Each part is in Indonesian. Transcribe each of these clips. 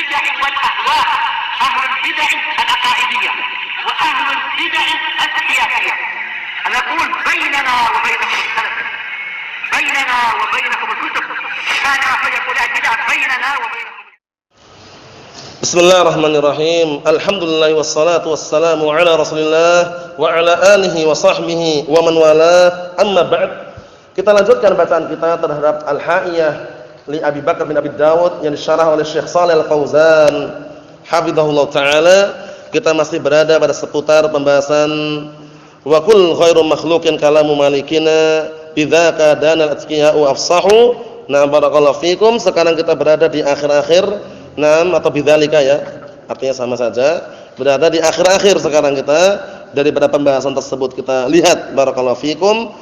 البدع والأهواء، أهل البدع العقائدية وأهل البدع السياسية. نقول بيننا وبينكم السلف، بيننا وبينكم الكتب، كان فيقول البدع بيننا وبينكم. Bismillahirrahmanirrahim. Alhamdulillah wassalatu wassalamu ala Rasulillah wa ala alihi wa sahbihi wa man wala. Amma ba'd. Kita lanjutkan bacaan kita terhadap Al-Ha'iyah li Abi Bakar bin Abi Dawud yang disyarah oleh Syekh Shalih Al-Fauzan hafizahullah taala. Kita masih berada pada seputar pembahasan wa kull ghairu makhluqin kalamu malikina bidzaka danal atqiya'u afsahu. Nah, barakallahu fikum. Sekarang kita berada di akhir-akhir atau bidzalika ya. Artinya sama saja. Berada di akhir-akhir sekarang kita daripada pembahasan tersebut. Kita lihat barakallahu fikum.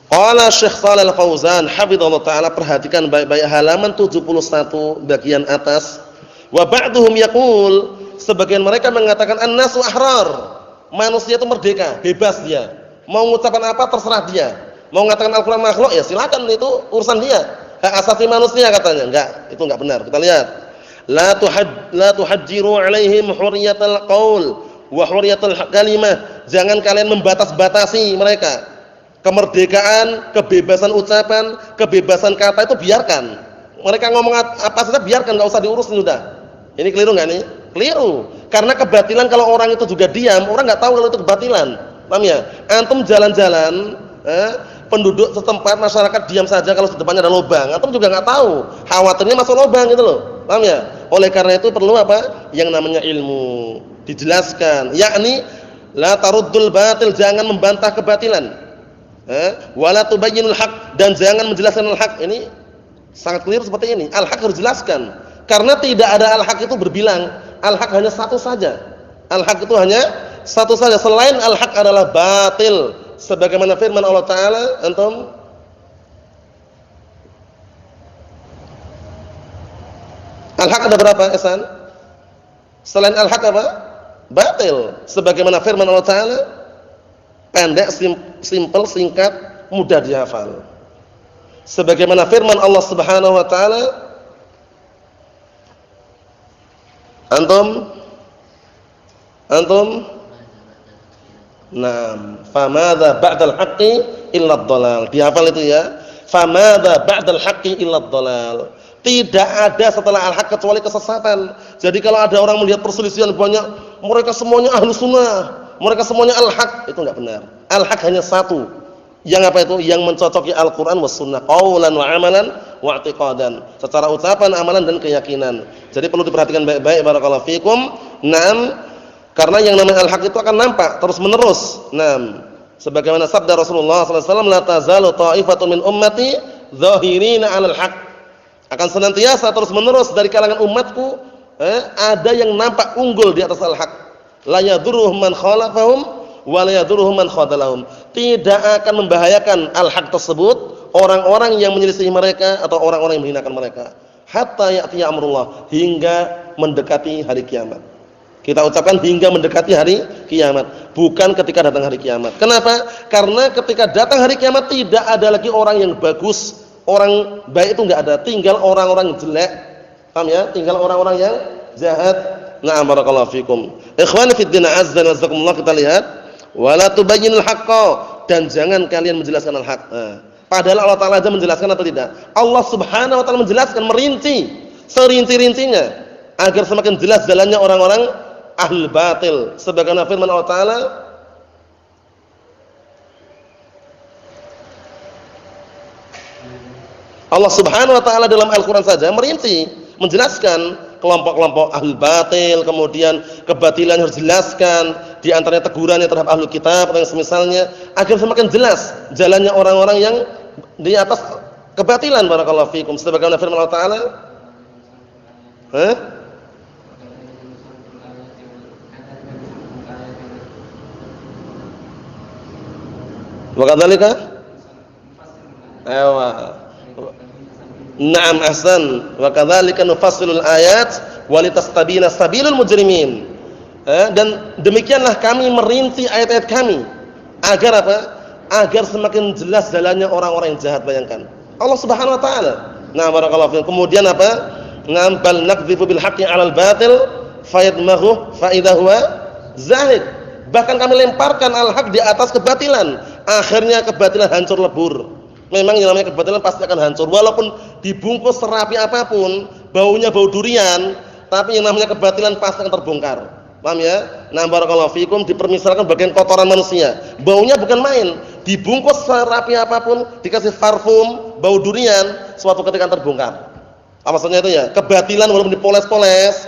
Qala Syekh Shalih Al-Fauzan hafizahullah taala, perhatikan baik-baik halaman 71 bagian atas. Wa ba'dhum yaqul, sebagian mereka mengatakan an-nasu ahrar. Manusia itu merdeka, bebas dia. Mau mengucapkan apa terserah dia. Mau mengatakan Al-Qur'an makhluk ya silakan, itu urusan dia. Hak asasi manusia katanya. Enggak, itu enggak benar. Kita lihat. La tuhajjiru alaihim hurriyatal qaul wa hurriyatal kalimah. Jangan kalian membatas-batasi mereka. Kemerdekaan, kebebasan ucapan, kebebasan kata itu biarkan. Mereka ngomong apa saja biarkan, enggak usah diurusin sudah. Ini keliru enggak nih? Keliru. Karena kebatilan kalau orang itu juga diam, orang enggak tahu kalau itu kebatilan. Paham ya? Antum jalan-jalan, penduduk setempat masyarakat diam saja kalau di depannya ada lubang, antum juga enggak tahu. Khawatirnya masuk lubang gitu loh. Paham ya? Oleh karena itu perlu apa? Yang namanya ilmu. Dijelaskan, yakni la taruddul batil, jangan membantah kebatilan. Wala tubayyinul haq, dan jangan menjelaskan al-haq. Ini sangat clear seperti ini. Al-haq harus dijelaskan. Karena tidak ada al-haq itu berbilang. Al-haq hanya satu saja. Al-haq itu hanya satu saja. Selain al-haq adalah batil. Sebagaimana firman Allah Ta'ala, antum al-haq ada berapa, Ihsan? Selain al-haq apa? Batil. Sebagaimana firman Allah Ta'ala, pendek, simpel, singkat, mudah dihafal. Sebagaimana firman Allah Subhanahu wa taala, antum famadza ba'dal haqqi illa ad-dhalal. Dihafal itu ya. Famadza ba'dal haqqi illa ad-dhalal. Tidak ada setelah al-haq kecuali kesesatan. Jadi kalau ada orang melihat perselisihan banyak, mereka semuanya ahlus sunnah, mereka semuanya al-haq, itu enggak benar. Al-haq hanya satu. Yang apa itu? Yang mencocoki Al-Qur'an was sunnah, qaulan wa amalan wa i'tiqadan. Secara ucapan, amalan dan keyakinan. Jadi perlu diperhatikan baik-baik barakallahu fikum. Karena yang namanya al-haq itu akan nampak terus-menerus. Sebagaimana sabda Rasulullah sallallahu alaihi wasallam, la tazalu ta'ifatun min ummati dhahirina 'alal haq. Akan senantiasa terus-menerus dari kalangan umatku ada yang nampak unggul di atas al-haq. La yadurruhum man khalafahum wa la yadurruhum man khadalahum. Tidak akan membahayakan al-haq tersebut orang-orang yang menyelisihi mereka atau orang-orang yang menghinakan mereka. Hatta ya'tiya amrullah, hingga mendekati hari kiamat. Kita ucapkan hingga mendekati hari kiamat, bukan ketika datang hari kiamat. Kenapa? Karena ketika datang hari kiamat tidak ada lagi orang yang bagus, orang baik itu enggak ada, tinggal orang-orang yang jelek. Paham ya? Tinggal orang-orang yang jahat. Na'am barakallahu fikum. Ikhwani fid din azza wa jazakumullah, kita lihat wala tubayyinul haqqa, dan jangan kalian menjelaskan al-haq. Padahal Allah Ta'ala aja menjelaskan atau tidak? Allah Subhanahu wa taala menjelaskan, merinci serinci-rincinya agar semakin jelas jalannya orang-orang ahlul batil. Sebagaimana firman Allah Ta'ala, Allah Subhanahu wa taala dalam Al-Qur'an saja merinci, menjelaskan kelompok-kelompok ahlul batil, kemudian kebatilan harus dijelaskan, di antaranya tegurannya terhadap ahlul kitab atau yang semisalnya, agar semakin jelas jalannya orang-orang yang di atas kebatilan. Barakallahu fikum. Sebagaimana firman Allah Ta'ala, wa kadzalika Naam ahsan, wa kadzalika nufassilul ayat wa litastabina sabilul mujrimin. Dan demikianlah kami merinci ayat-ayat kami agar apa? Agar semakin jelas jalannya orang-orang yang jahat. Bayangkan Allah Subhanahu wa taala. Nah, barakallahu fiikum. Kemudian apa? Bal nakdzifu bil haqqi 'alal batil fayadmaghu fa idza huwa zahid. Bahkan kami lemparkan al-haq di atas kebatilan, akhirnya kebatilan hancur lebur. Memang yang namanya kebatilan pasti akan hancur walaupun dibungkus serapi apapun, baunya bau durian, tapi yang namanya kebatilan pasti akan terbongkar. Paham ya? Nah, barakallahu fikum, dipermisalkan bagian kotoran manusia. Baunya bukan main. Dibungkus serapi apapun, dikasih parfum, bau durian, suatu ketika terbongkar. Apa maksudnya itu ya? Kebatilan walaupun dipoles-poles,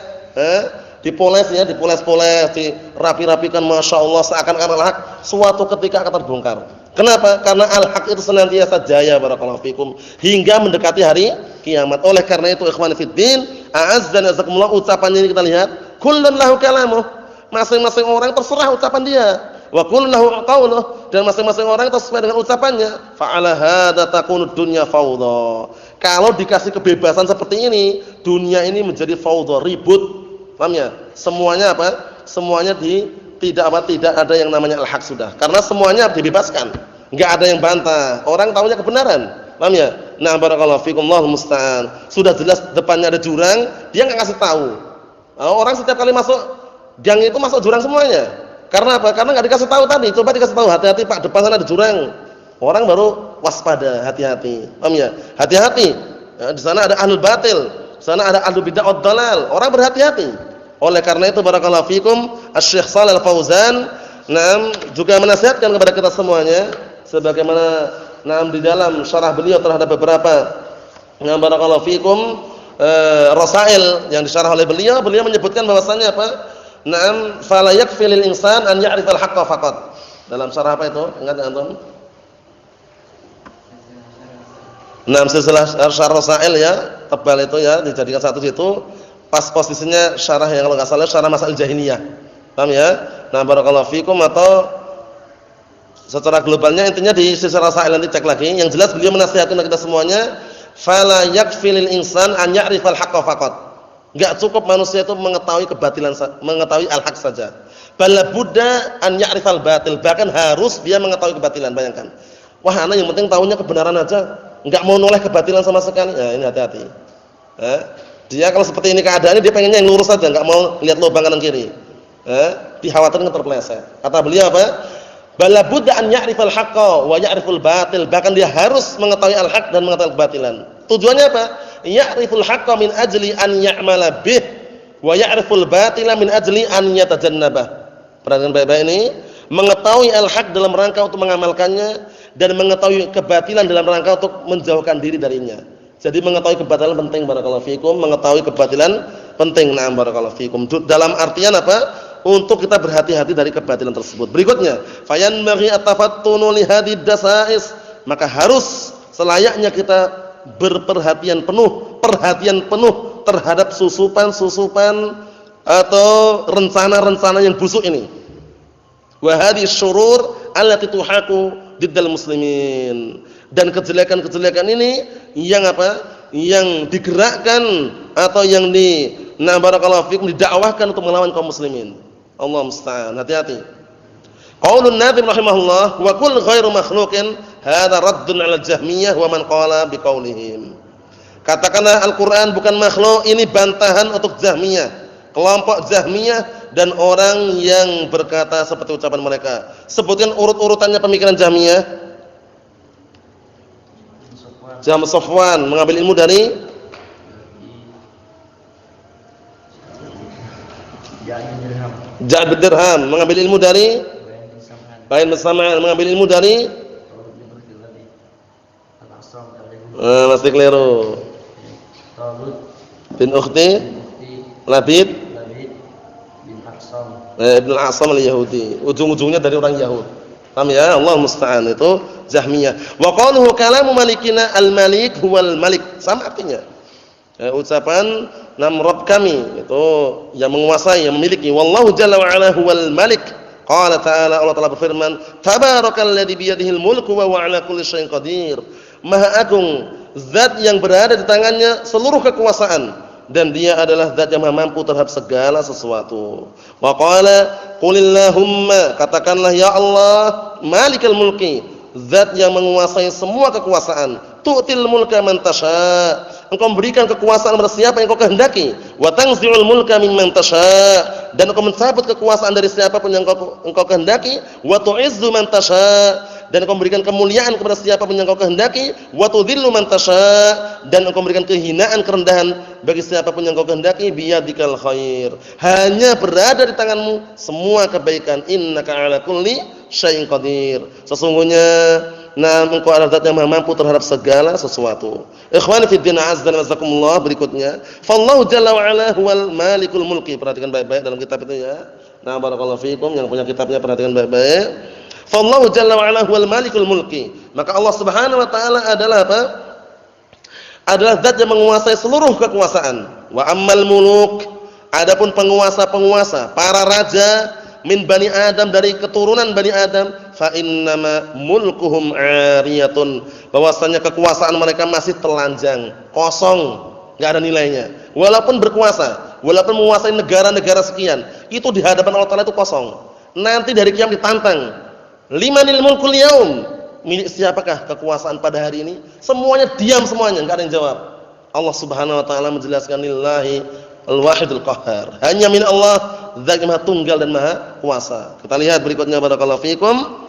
dipoles ya, dipoles-poles, dirapi-rapikan, masya Allah seakan-akan al-haq, suatu ketika akan terbongkar. Kenapa? Karena al-haq itu senantiasa jaya, barakallahu fikum, hingga mendekati hari kiamat. Oleh karena itu, ikhwan fiddin, a'azzana jazakumullah, ucapannya ini kita lihat, kullun lahu kalamuh, masing-masing orang terserah ucapan dia, wa kullun lahu qauluh, dan masing-masing orang sesuai dengan ucapannya. Fa'ala hadza takunu dunya fawdha. Kalau dikasih kebebasan seperti ini, dunia ini menjadi fawdha, ribut. Paham ya? Semuanya apa? Semuanya tidak ada yang namanya al-haq sudah. Karena semuanya dibebaskan. Enggak ada yang bantah. Orang tahunya kebenaran. Paham ya? Nah, barakallahu fikum, Allahul musta'an. Sudah jelas depannya ada jurang, dia enggak kasih tahu. Orang setiap kali masuk gang itu masuk jurang semuanya. Karena apa? Karena enggak dikasih tahu tadi. Coba dikasih tahu, hati-hati Pak, depan sana ada jurang. Orang baru waspada, hati-hati. Paham ya? Hati-hati. Ya, di sana ada ahlul batil, di sana ada ahlul bid'ah wad dalal. Orang berhati-hati. Oleh karena itu, barakallahu fikum, Asy-Syaikh Shalal Fauzan juga menasihatkan kepada kita semuanya sebagaimana di dalam syarah beliau terhadap beberapa barakallahu fikum rasail yang disyarah oleh beliau menyebutkan bahwasanya apa? Fala yakfi lil insan an ya'rifal haqqa faqat. Dalam syarah apa itu? Ingat antum? Silsilah syarah rasail ya, tebal itu ya, dijadikan satu situ. Pas posisinya syarah yang kalau enggak salah syarah masail jahiliyah. Paham ya? Nah, barakallahu fikum, atau secara globalnya intinya di silsilah rasail, nanti cek lagi. Yang jelas beliau menasihatkan kita semuanya, fala yakfi lil insan an ya'rifal haqqa faqat. Enggak cukup manusia itu mengetahui kebatilan, mengetahui al-haq saja. Bal budda an ya'rifal batil, bahkan harus dia mengetahui kebatilan. Bayangkan. Wah, ana yang penting tahunya kebenaran aja, enggak mau noleh kebatilan sama sekali. Ya, ini hati-hati. Dia kalau seperti ini keadaannya, dia pengennya yang lurus saja, enggak mau lihat lubang kanan kiri. Dikhawatirkan terpeleset. Kata beliau apa? Bala budda an ya'rifal haqqa wa ya'riful batil. Bahkan dia harus mengetahui al-haq dan mengetahui kebatilan. Tujuannya apa? Ya'riful haqqa min ajli an ya'mala bih wa ya'riful batila min ajli an yatajannabah. Perhatikan baik-baik ini, mengetahui al-haq dalam rangka untuk mengamalkannya dan mengetahui kebatilan dalam rangka untuk menjauhkan diri darinya. Jadi mengetahui kebatilan penting, barakallahu fikum, mengetahui kebatilan penting. Na'am, barakallahu fikum. Dalam artian apa? Untuk kita berhati-hati dari kebatilan tersebut. Berikutnya, fayanbaghi at-tafattunu li hadhihi dasais, maka harus selayaknya kita berperhatian penuh, perhatian penuh terhadap susupan-susupan atau rencana-rencana yang busuk ini. Wa hadhihi syurur allati tuhaqu diddal muslimin. Dan kejelekan-kejelekan ini yang apa? Yang digerakkan atau yang barakallahu fikum, didakwahkan untuk melawan kaum muslimin. Allah musta'an. Hati-hati. Qaulun Nabi rahimahullah, wa kull ghairu makhluqin hadza raddun 'ala al-Jahmiyah wa man qala biqaulihim. Katakanlah Al-Qur'an bukan makhluk, ini bantahan untuk Jahmiyah, kelompok Jahmiyah dan orang yang berkata seperti ucapan mereka. Sebutkan urut-urutannya pemikiran Jahmiyah. Jahm Safwan mengambil ilmu dari Ja'd bin Dirham, mengambil ilmu dari Bain bin Sam'an, mengambil ilmu dari masih keliru. Bin Ukhti Labid bin Aqsam, Ibn al-Aqsam al-Yahudi, ujung-ujungnya dari orang Yahudi. Paham ya? Allah musta'an, itu Jahmiyah. Wa qaluhu kalamu malikina al-malik huwal malik, sama artinya. Ucapan Rabb kami itu yang menguasai, yang memiliki. Wallahu jalla wa ala huwal malik. Qala ta'ala, Allah Ta'ala berfirman, tabarakalladzi biyadihil mulku wa huwa ala kulli syai'in qadir. Maha agung zat yang berada di tangannya seluruh kekuasaan dan dia adalah zat yang maha mampu terhadap segala sesuatu. Wa qala qulillahumma, katakanlah ya Allah, malikal mulki, zat yang menguasai semua kekuasaan. Tu'til mulka man tasha, engkau memberikan kekuasaan kepada siapa yang engkau kehendaki, wa tanzi'ul mulka mimman tasha', dan engkau mencabut kekuasaan dari siapapun yang engkau kehendaki, wa tu'izzu man tasha', dan engkau memberikan kemuliaan kepada siapapun yang engkau kehendaki, wa tudhillu man tasha', dan engkau memberikan kehinaan, kerendahan bagi siapapun yang engkau kehendaki, biyadikal khair. Hanya berada di tanganmu semua kebaikan, innaka 'ala kulli syai'in qadir. Sesungguhnya engkau adalah zat yang maha mampu terhadap segala sesuatu. Ikhwani fid din, azza wa jazakumullah. Berikutnya, fallahu jalla wa ala huwal malikul mulki. Perhatikan baik-baik dalam kitab itu ya. Nah, barakallahu fikum, yang punya kitabnya perhatikan baik-baik. Fallahu jalla wa ala huwal malikul mulki. Maka Allah Subhanahu wa taala adalah apa? Adalah zat yang menguasai seluruh kekuasaan. Wa ammal muluk, adapun penguasa-penguasa, para raja min bani Adam, dari keturunan bani Adam, fa innama mulkuhum 'ariyatun, bahwasanya kekuasaan mereka masih telanjang, kosong, enggak ada nilainya. Walaupun berkuasa, walaupun menguasai negara-negara sekian, itu di hadapan Allah Taala itu kosong. Nanti dari kiamat ditantang. Limanil mulkul yaum, milik siapakah kekuasaan pada hari ini? Semuanya diam, semuanya, enggak ada yang jawab. Allah Subhanahu wa taala menjelaskan, lillahi al-wahidul qahhar, hanya milik Allah, zat yang maha tunggal dan maha kuasa. Kita lihat berikutnya, barakallahu fikum.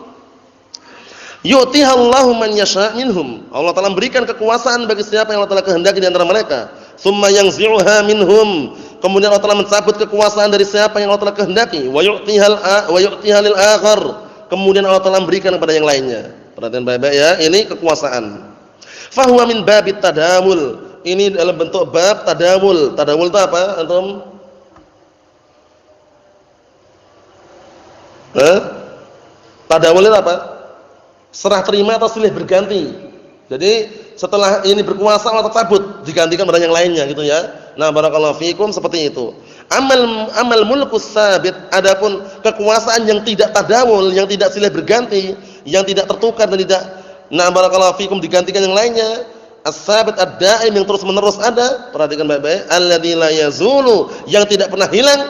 Yu'tiha Allahu man yasha' minhum, Allah taala memberikan kekuasaan bagi siapa yang Allah taala kehendaki di antara mereka. Tsumma yanzi'uha minhum, kemudian Allah taala mencabut kekuasaan dari siapa yang Allah taala kehendaki. Wa yu'tiha lil akhar, kemudian Allah Ta'ala berikan kepada yang lainnya. Perhatian baik-baik ya, ini kekuasaan. Fahuwa min babit tadamul, ini dalam bentuk bab tadamul. Tadamul itu apa, antum? Tadamul itu apa? Serah terima atau silih berganti. Jadi setelah ini berkuasa, Allah cabut, digantikan pada yang lainnya gitu ya. Nah, barakallahu fikum, seperti itu. Amal mulkus sabit, adapun kekuasaan yang tidak tadawul, yang tidak silih berganti, yang tidak tertukar dan tidak, nah barakallahu fikum, digantikan yang lainnya. As-sabit ad-daim, yang terus-menerus ada. Perhatikan baik-baik, alladzi la yazulu, yang tidak pernah hilang.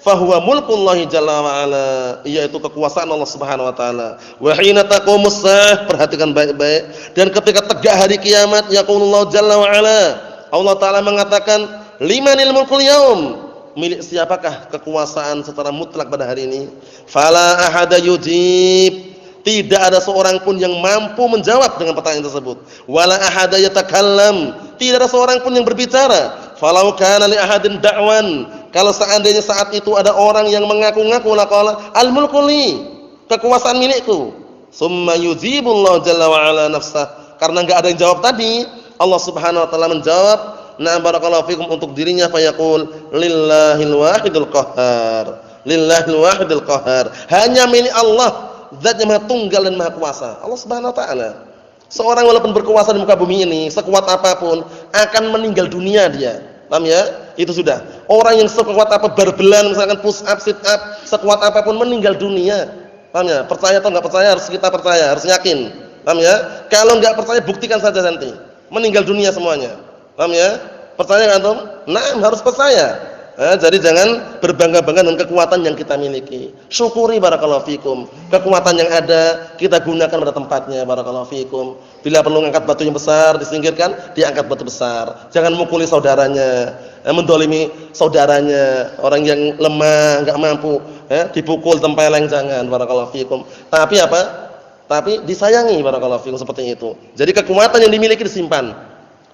Fahuwa mulkullahi jalla wa ala, yaitu kekuasaan Allah Subhanahu wa taala. Wa hina taqumus saah, perhatikan baik-baik, dan ketika tegak hari kiamat, yaqulullahu jalla wa ala, Allah taala mengatakan, limanil mulkul yaum, milik siapakah kekuasaan secara mutlak pada hari ini? Fala ahada yujib, tidak ada seorang pun yang mampu menjawab dengan pertanyaan tersebut. Wala ahada yatakallam, tidak ada seorang pun yang berbicara. Falau kana li ahadin da'wan, kalau seandainya saat itu ada orang yang mengaku-ngaku laqala al-mulku li, kekuasaan milikku. Summa yujibullahu jalla wa ala nafsah, karena enggak ada yang jawab tadi, Allah Subhanahu wa taala menjawab, nah barakallahu fikum, untuk dirinya, fayaqul lillahil wahidul qahhar, lillahil wahidul qahhar, hanya milik Allah, zat yang maha tunggal dan maha kuasa, Allah Subhanahu wa taala. Seorang walaupun berkuasa di muka bumi ini, sekuat apapun, akan meninggal dunia dia. Paham ya? Itu sudah. Orang yang sekuat apa, berbelan misalkan, push up, sit up, sekuat apapun meninggal dunia. Paham ya? Percaya atau enggak percaya, harus kita percaya, harus yakin. Paham ya? Kalau enggak percaya, buktikan saja nanti. Meninggal dunia semuanya. Paham ya? Percaya enggak antum? Nah, harus percaya. Jadi jangan berbangga-bangga dengan kekuatan yang kita miliki. Syukuri, barakallahu fikum, kekuatan yang ada kita gunakan pada tempatnya, barakallahu fikum. Bila perlu angkat batu yang besar, disingkirkan, diangkat batu besar. Jangan mukuli saudaranya, mendolimi saudaranya, orang yang lemah, enggak mampu, dipukul tempeleng, jangan, barakallahu fikum. Tapi apa? Tapi disayangi, barakallahu fikum, seperti itu. Jadi kekuatan yang dimiliki disimpan,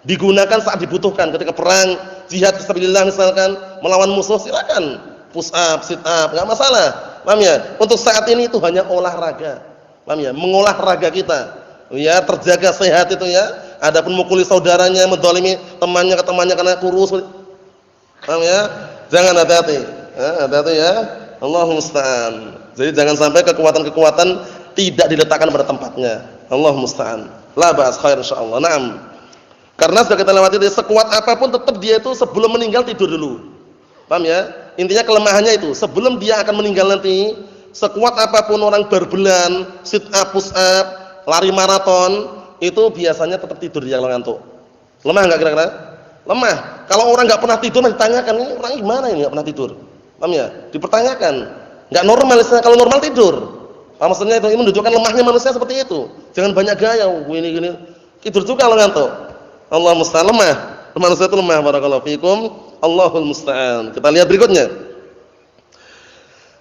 digunakan saat dibutuhkan. Ketika perang, jihad fisabilillah misalkan, melawan musuh, silakan push up, sit up, enggak masalah. Paham ya? Untuk saat ini itu hanya olahraga. Paham ya? Mengolah raga kita. Ya, terjaga sehat itu ya. Adapun mukuli saudaranya, menzalimi temannya ke temannya karena kurus. Paham ya? Jangan, hati-hati. Hati-hati ya. Allahu musta'an. Jadi jangan sampai kekuatan-kekuatan tidak diletakkan pada tempatnya. Allahu musta'an. La ba'as, khair insyaallah. Naam. Karena sudah kita lewati, sekuat apapun tetap dia itu sebelum meninggal tidur dulu. Paham ya? Intinya kelemahannya itu, sebelum dia akan meninggal nanti, sekuat apapun orang berbelan, sit up, push up, lari maraton, itu biasanya tetap tidur dia kalau ngantuk. Lemah enggak kira-kira? Lemah. Kalau orang enggak pernah tidur, ditanyakan, ini orang gimana ini enggak pernah tidur? Paham ya? Dipertanyakan. Enggak normal, kalau normal tidur. Paham maksudnya itu? Ini menunjukkan lemahnya manusia seperti itu. Jangan banyak gaya, gini-gini. Tidur juga kalau ngantuk. Allah musta'an, lemah. Manusia itu lemah, barakallahu fikum. Allahul musta'an. Kita lihat berikutnya.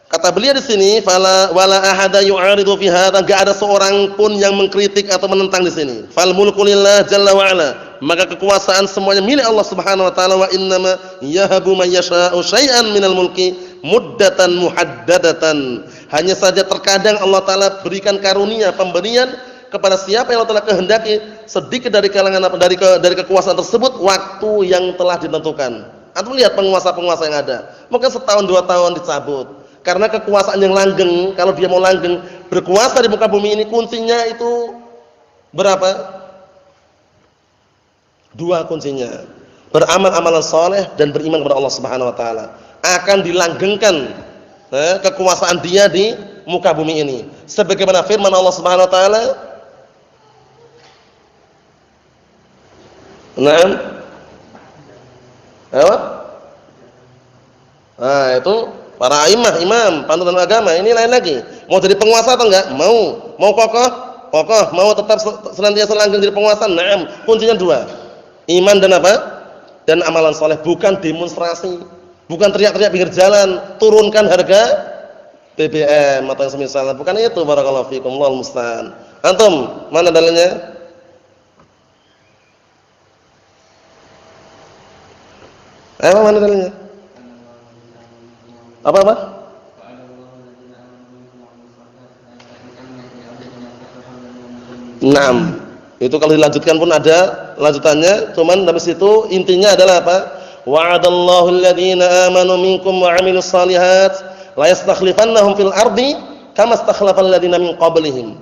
Kata beliau di sini, fala wala ahada yu'aridu fi hadza, enggak ada seorang pun yang mengkritik atau menentang di sini. Fal mulku lillah jalla wa ala, maka kekuasaan semuanya milik Allah Subhanahu wa taala, wa innama yahabu man yasha'u syai'an minal mulki muddatan muhaddadatan. Hanya saja terkadang Allah taala berikan karunia pemberian kepada siapa yang Allah taala kehendaki sedikit dari kalangan dari kekuasaan tersebut waktu yang telah ditentukan. Antum lihat penguasa-penguasa yang ada, mungkin setahun 2 tahun dicabut. Karena kekuasaan yang langgeng, kalau dia mau langgeng berkuasa di muka bumi ini, kuncinya itu berapa? 2 kuncinya. Beramal amalan saleh dan beriman kepada Allah Subhanahu wa taala. Akan dilanggengkan kekuasaan dia di muka bumi ini. Sebagaimana firman Allah Subhanahu wa taala, "Naam." Apa? Nah, itu para imam, panutan agama ini lain lagi. Mau jadi penguasa atau enggak? Mau kokoh, mau tetap senantiasa langgeng jadi penguasa. Naam, kuncinya 2. Iman dan apa? Dan amalan saleh, bukan demonstrasi, bukan teriak-teriak pinggir jalan, turunkan harga BBM atau yang semisal. Bukan itu, barakallahu fikum, Allahul musta'an. Antum, mana dalilnya? Mana dalilnya? Apa? Naam. Itu kalau dilanjutkan pun ada lanjutannya, cuman dari situ intinya adalah apa? Wa'adallahu alladziina aamanu minkum wa 'amilus shalihat la yastakhlifannahum fil ardi kama istakhlafal ladziina min qablihim.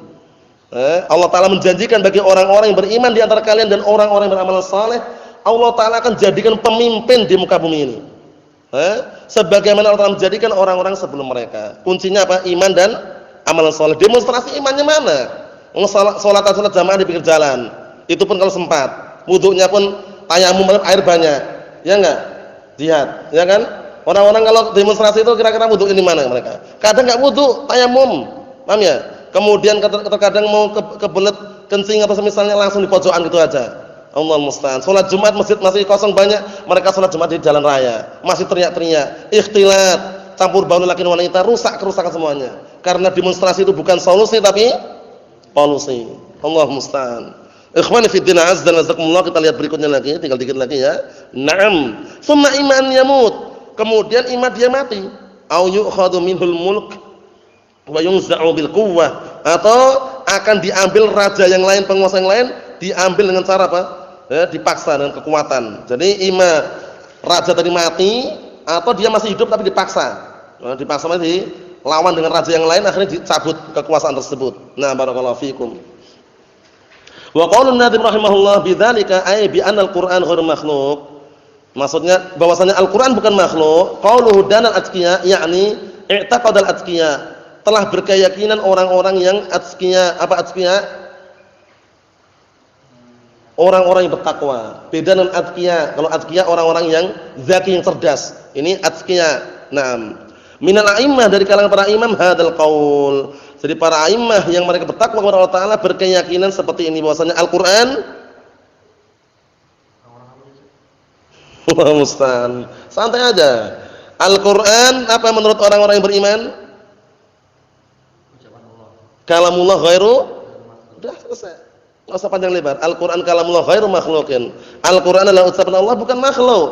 Allah taala menjanjikan bagi orang-orang yang beriman di antara kalian dan orang-orang yang beramal saleh, Allah taala akan jadikan pemimpin di muka bumi ini. Sebagaimana Allah Ta'ala menjadikan orang-orang sebelum mereka. Kuncinya apa? Iman dan amalan saleh. Demonstrasi imannya mana? Salat jamaah di pinggir jalan. Itu pun kalau sempat. Wudunya pun tayamum, air banyak. Ya enggak? Jihad, ya kan? Orang-orang kalau demonstrasi itu kira-kira wudu ini mana mereka? Kadang enggak wudu, tayamum. Paham ya? Kemudian terkadang mau kebelet kencing atau semisalnya langsung di pojokan gitu aja. Allah musta'an. Salat Jumat masjid masih kosong banyak, mereka salat Jumat di jalan raya, masih teriak-teriak, ikhtilat, campur baur laki dan wanita, rusak kerusakan semuanya. Karena demonstrasi itu bukan solusi tapi polusi. Allah musta'an. Ikhwani fi din azza wa jazakumullah, kita lihat berikutnya lagi, tinggal dikit lagi ya. Naam. Summa iman yamut. Kemudian iman dia mati. Au yu'khadhu minhul mulk wa yunza'u bil quwwah, atau akan diambil raja yang lain, penguasa yang lain, diambil dengan cara apa? Dipaksa dengan kekuatan. Jadi raja tadi mati atau dia masih hidup tapi dipaksa. Dipaksa masih lawan dengan raja yang lain, akhirnya dicabut kekuasaan tersebut. Nah, barakallahu fikum. Wa qaulun nadhim rahimahullah bidzalika ay bi anna al-Qur'an ghairu makhluq. Maksudnya bahwasanya Al-Qur'an bukan makhluk. Qauluhu danal atqiya, yakni i'taqadal atqiya, telah berkeyakinan orang-orang yang atqiya. Apa atqiya? Orang-orang yang bertakwa. Beda dengan atqiya. Kalau atqiya orang-orang yang zaki, yang cerdas. Ini atqiya. Naam. Minal a'immah, dari kalangan para imam hadzal qaul. Jadi para a'immah yang mereka bertakwa kepada Allah taala berkeyakinan seperti ini, bahwasanya Al-Qur'an Allah musta'an. Santai aja. Al-Qur'an apa menurut orang-orang yang beriman? Kalamullah ghairu. Sudah selesai. Enggak usah panjang lebar. Al-Qur'an kalamullah ghairu makhluqin. Al-Qur'an adalah ucapan Allah, bukan makhluk.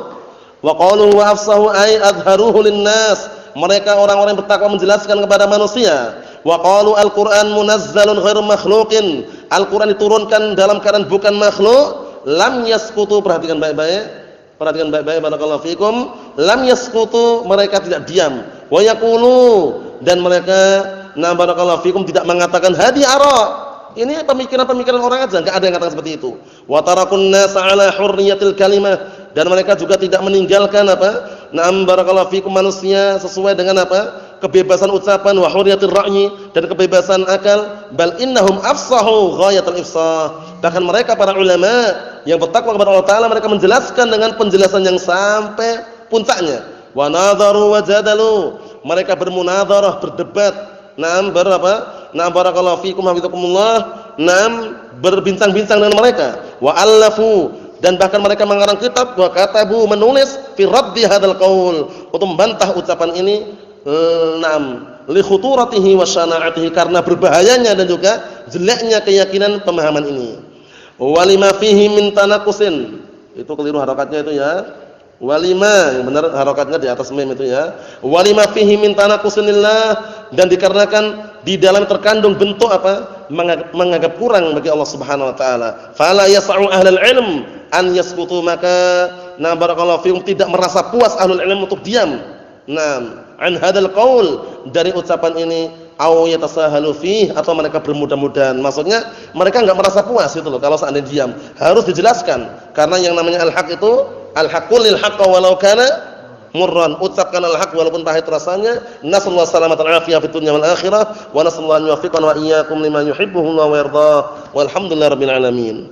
Wa qauluhu wa afsahu ay adharuhu lin-nas. Mereka orang-orang yang bertakwa menjelaskan kepada manusia. Wa qalu al-Qur'an munazzalun ghairu makhluqin. Al-Qur'an diturunkan dalam keadaan bukan makhluk. Lam yasqutu, perhatikan baik-baik. Perhatikan baik-baik, barakallahu fikum. Lam yasqutu, mereka tidak diam. Wa yaqulu, dan mereka na barakallahu fikum tidak mengatakan hadi ara. Ini pemikiran-pemikiran orang aja, enggak ada yang katakan seperti itu. Wa tarakun nasa ala hurriyatil kalimah, dan mereka juga tidak meninggalkan apa? Na'am barakallahu fikum, manusia sesuai dengan apa? Kebebasan ucapan, wa hurriyatir ra'yi, dan kebebasan akal. Bal innahum afsahu ghayatul ifsah. Bahkan mereka para ulama yang bertakwa kepada Allah taala, mereka menjelaskan dengan penjelasan yang sampai puncaknya. Wa nadharu wa jadalu, mereka bermunadharah, berdebat. Naam berapa? Naam barakallahu fikum hafizakumullah. Naam berbincang-bincang dengan mereka. Wa allafu, dan bahkan mereka mengarang kitab wa katabu menulis fi raddi hadzal qaul untuk membantah ucapan ini li khuturatihi wa syana'atihi karena berbahayanya dan juga jeleknya keyakinan pemahaman ini. Walima fihi min tanaqusin. Itu keliru harokatnya itu ya. Walima, yang benar harokatnya di atas mim itu ya. Walima fihi min tanaqusinillah, dan dikarenakan di dalam terkandung bentuk apa? Menganggap kurang bagi Allah Subhanahu wa taala. Fala yas'u ahlul ilm an yasqutu, maka barakallahu fikum tidak merasa puas ahlul ilm untuk diam. An hadzal qaul, dari ucapan ini, au yatasahalu fih, atau mereka bermudah-mudahan. Maksudnya mereka enggak merasa puas itu loh kalau seandainya diam. Harus dijelaskan karena yang namanya al-haq itu al-haqqu lil haqq walau kana murran. Ucapkan al-haq walaupun pahit rasanya. Nasallahu salamatan afiyah fid dunya wal akhirah wa nasallahu an yuwaffiqana wa iyyakum lima yuhibbuhu wa yardah. Walhamdulillahirabbil alamin.